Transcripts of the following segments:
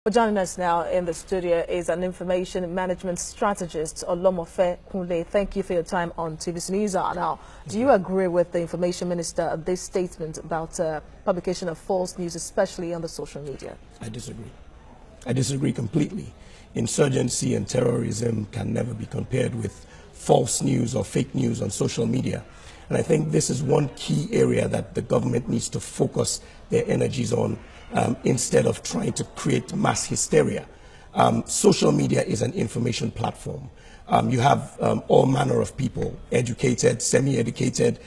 Well, joining us now in the studio is an information management strategist, Olomofe Kunle. Thank you for your time on TVC News. Now, do you agree with the information minister this statement about publication of false news, especially on the social media? I disagree. I disagree completely. Insurgency and terrorism can never be compared with false news or fake news on social media. And I think this is one key area that the government needs to focus their energies on instead of trying to create mass hysteria. Social media is an information platform. You have all manner of people, educated, semi-educated,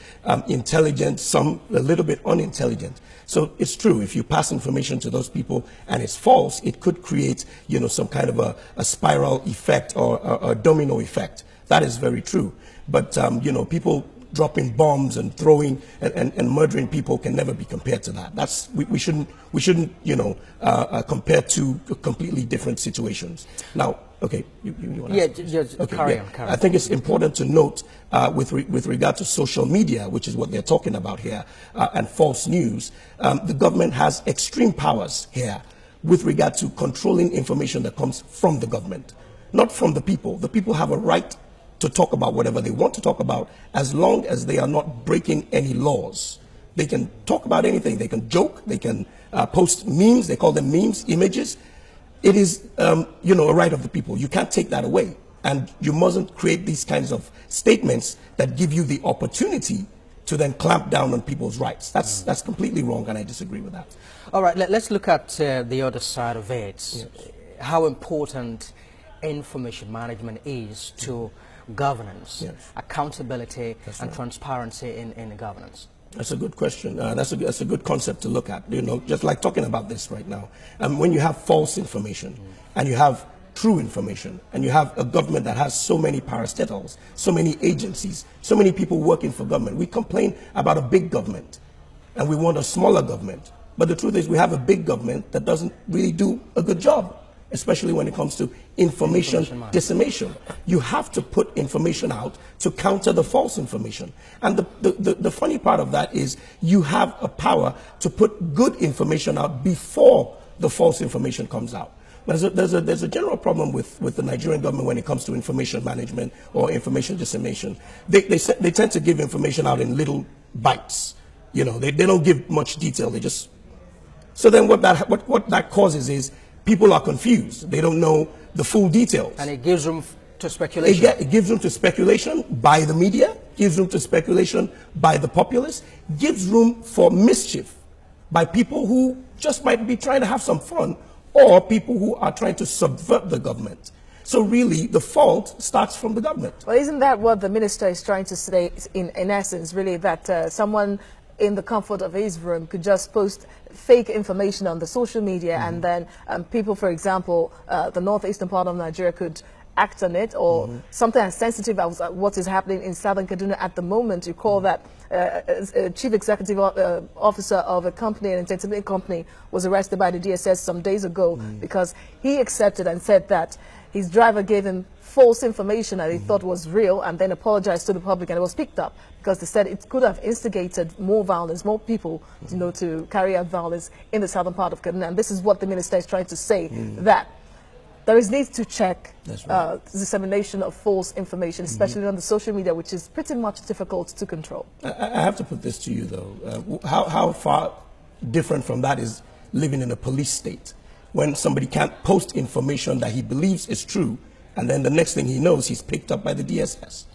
intelligent, some a little bit unintelligent. So it's true, if you pass information to those people and it's false, it could create, some kind of a spiral effect or a domino effect. That is very true. But, people dropping bombs and throwing and murdering people can never be compared to that. We shouldn't compare two completely different situations. Now, okay, you want to just carry on. I think it's important to note with regard to social media, which is what they're talking about here, and false news, the government has extreme powers here with regard to controlling information that comes from the government, not from the people. The people have a right to talk about whatever they want to talk about, as long as they are not breaking any laws. They can talk about anything. They can joke. They can post memes. They call them memes, images. It is, a right of the people. You can't take that away. And you mustn't create these kinds of statements that give you the opportunity to then clamp down on people's rights. That's completely wrong, and I disagree with that. All right, let's look at the other side of it. Yes. How important information management is to governance, yes, accountability, and transparency in governance. That's a good question. That's a good concept to look at. Just like talking about this right now. When you have false information and you have true information and you have a government that has so many parastatals, so many agencies, so many people working for government, we complain about a big government and we want a smaller government. But the truth is we have a big government that doesn't really do a good job, especially when it comes to information dissemination. You have to put information out to counter the false information. And the funny part of that is you have a power to put good information out before the false information comes out. There's a general problem with the Nigerian government when it comes to information management or information dissemination. They tend to give information out in little bites. They don't give much detail. So then what that causes is people are confused. They don't know the full details. And it gives room to speculation. It gives room to speculation by the media, gives room to speculation by the populace, gives room for mischief by people who just might be trying to have some fun, or people who are trying to subvert the government. So really, the fault starts from the government. Well, isn't that what the minister is trying to say in essence, really, that someone in the comfort of his room could just post fake information on the social media, and then people, for example, the northeastern part of Nigeria could act on it, or something as sensitive as what is happening in southern Kaduna at the moment. You call that a chief executive officer of a company, an entertainment company, was arrested by the DSS some days ago because he accepted and said that his driver gave him false information that he thought was real, and then apologized to the public, and it was picked up because they said it could have instigated more violence, more people, to carry out violence in the southern part of Kaduna. And this is what the minister is trying to say, that there is need to check dissemination of false information, especially on the social media, which is pretty much difficult to control. I have to put this to you, though. How far different from that is living in a police state, when somebody can't post information that he believes is true, and then the next thing he knows, he's picked up by the DSS.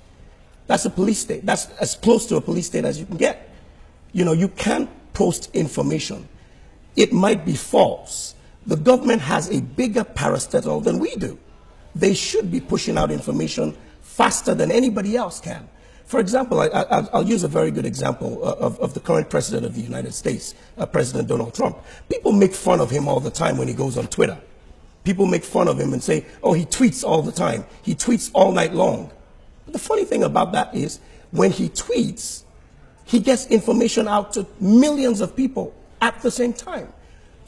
That's a police state. That's as close to a police state as you can get. You can't post information. It might be false. The government has a bigger parastatal than we do. They should be pushing out information faster than anybody else can. For example, I'll use a very good example of the current president of the United States, President Donald Trump. People make fun of him all the time when he goes on Twitter. People make fun of him and say, oh, he tweets all the time. He tweets all night long. But the funny thing about that is when he tweets, he gets information out to millions of people at the same time,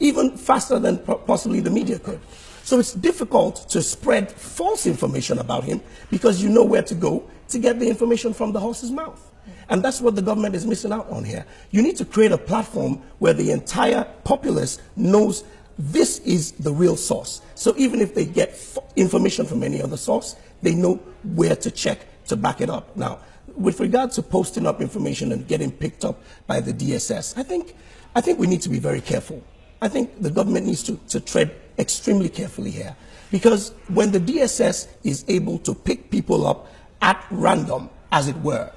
even faster than possibly the media could. So it's difficult to spread false information about him because you know where to go to get the information from the horse's mouth. And that's what the government is missing out on here. You need to create a platform where the entire populace knows this is the real source. So even if they get information from any other source, they know where to check to back it up. Now, with regard to posting up information and getting picked up by the DSS, I think we need to be very careful. I think the government needs to tread extremely carefully here, because when the DSS is able to pick people up at random, as it were,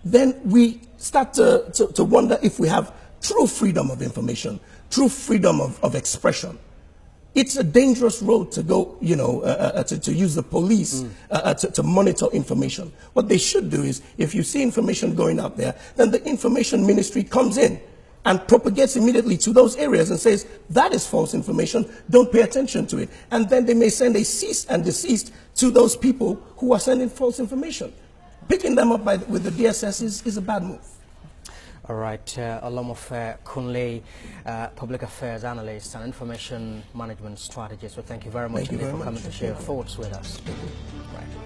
then we start to wonder if we have true freedom of information, true freedom of expression. It's a dangerous road to go, you know, to use the police to monitor information. What they should do is, if you see information going out there, then the information ministry comes in and propagates immediately to those areas and says, that is false information, don't pay attention to it. And then they may send a cease and desist to those people who are sending false information. Picking them up with the DSS is a bad move. All right, Olomofe Kunle, public affairs analyst and information management strategist. Well, thank you very much for coming to share your thoughts with us. Right.